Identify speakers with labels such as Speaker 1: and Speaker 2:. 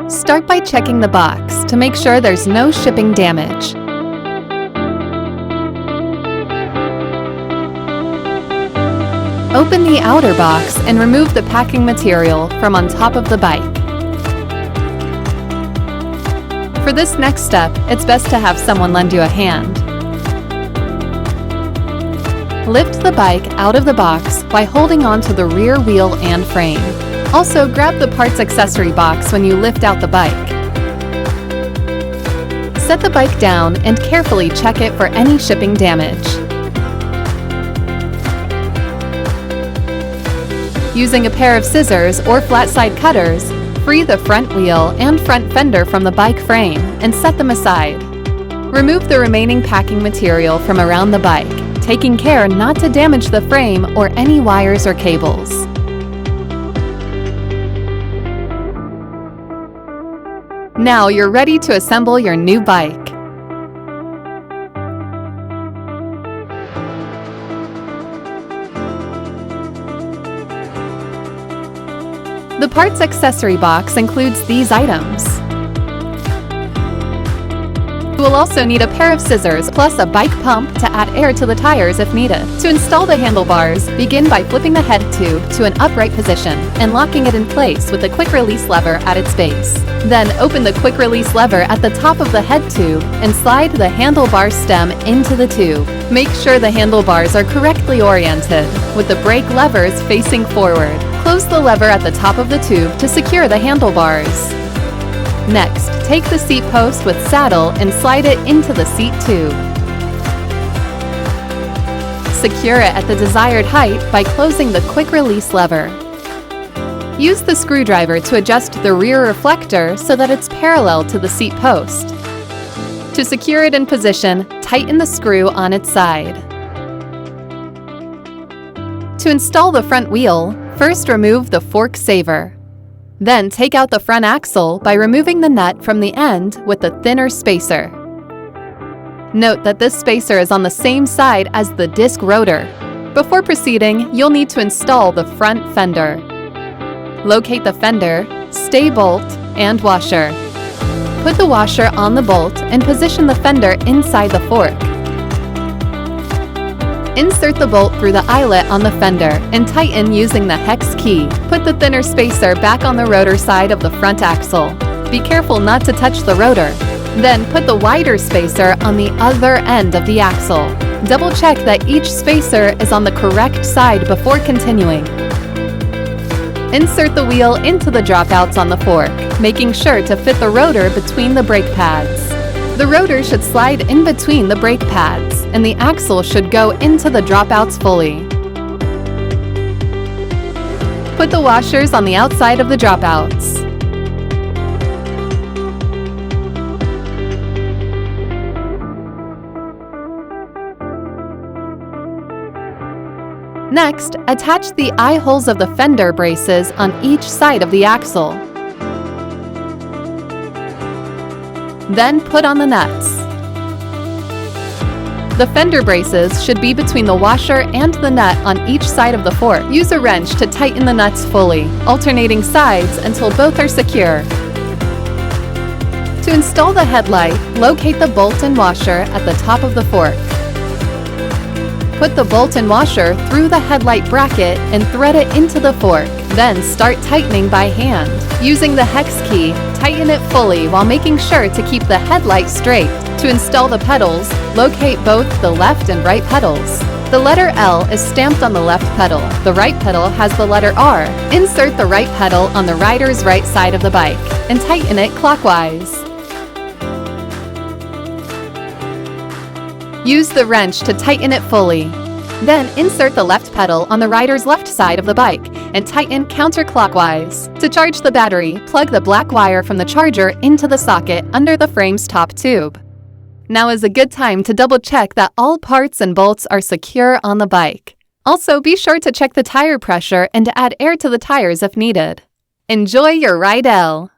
Speaker 1: Start by checking the box to make sure there's no shipping damage. Open the outer box and remove the packing material from on top of the bike. For this next step, it's best to have someone lend you a hand. Lift the bike out of the box by holding on to the rear wheel and frame. Also, grab the parts accessory box when you lift out the bike. Set the bike down and carefully check it for any shipping damage. Using a pair of scissors or flat side cutters, free the front wheel and front fender from the bike frame and set them aside. Remove the remaining packing material from around the bike, taking care not to damage the frame or any wires or cables. Now you're ready to assemble your new bike. The parts accessory box includes these items. You will also need a pair of scissors plus a bike pump to add air to the tires if needed. To install the handlebars, begin by flipping the head tube to an upright position and locking it in place with the quick release lever at its base. Then open the quick release lever at the top of the head tube and slide the handlebar stem into the tube. Make sure the handlebars are correctly oriented, with the brake levers facing forward. Close the lever at the top of the tube to secure the handlebars. Next, take the seat post with saddle and slide it into the seat tube. Secure it at the desired height by closing the quick release lever. Use the screwdriver to adjust the rear reflector so that it's parallel to the seat post. To secure it in position, tighten the screw on its side. To install the front wheel, first remove the fork saver. Then take out the front axle by removing the nut from the end with the thinner spacer. Note that this spacer is on the same side as the disc rotor. Before proceeding, you'll need to install the front fender. Locate the fender, stay bolt, and washer. Put the washer on the bolt and position the fender inside the fork. Insert the bolt through the eyelet on the fender and tighten using the hex key. Put the thinner spacer back on the rotor side of the front axle. Be careful not to touch the rotor. Then put the wider spacer on the other end of the axle. Double check that each spacer is on the correct side before continuing. Insert the wheel into the dropouts on the fork, making sure to fit the rotor between the brake pads. The rotor should slide in between the brake pads, and the axle should go into the dropouts fully. Put the washers on the outside of the dropouts. Next, attach the eye holes of the fender braces on each side of the axle. Then put on the nuts. The fender braces should be between the washer and the nut on each side of the fork. Use a wrench to tighten the nuts fully, alternating sides until both are secure. To install the headlight, locate the bolt and washer at the top of the fork. Put the bolt and washer through the headlight bracket and thread it into the fork. Then start tightening by hand. Using the hex key, tighten it fully while making sure to keep the headlight straight. To install the pedals, locate both the left and right pedals. The letter L is stamped on the left pedal. The right pedal has the letter R. Insert the right pedal on the rider's right side of the bike and tighten it clockwise. Use the wrench to tighten it fully. Then insert the left pedal on the rider's left side of the bike and tighten counterclockwise. To charge the battery, plug the black wire from the charger into the socket under the frame's top tube. Now is a good time to double check that all parts and bolts are secure on the bike. Also, be sure to check the tire pressure and to add air to the tires if needed. Enjoy your ride-L!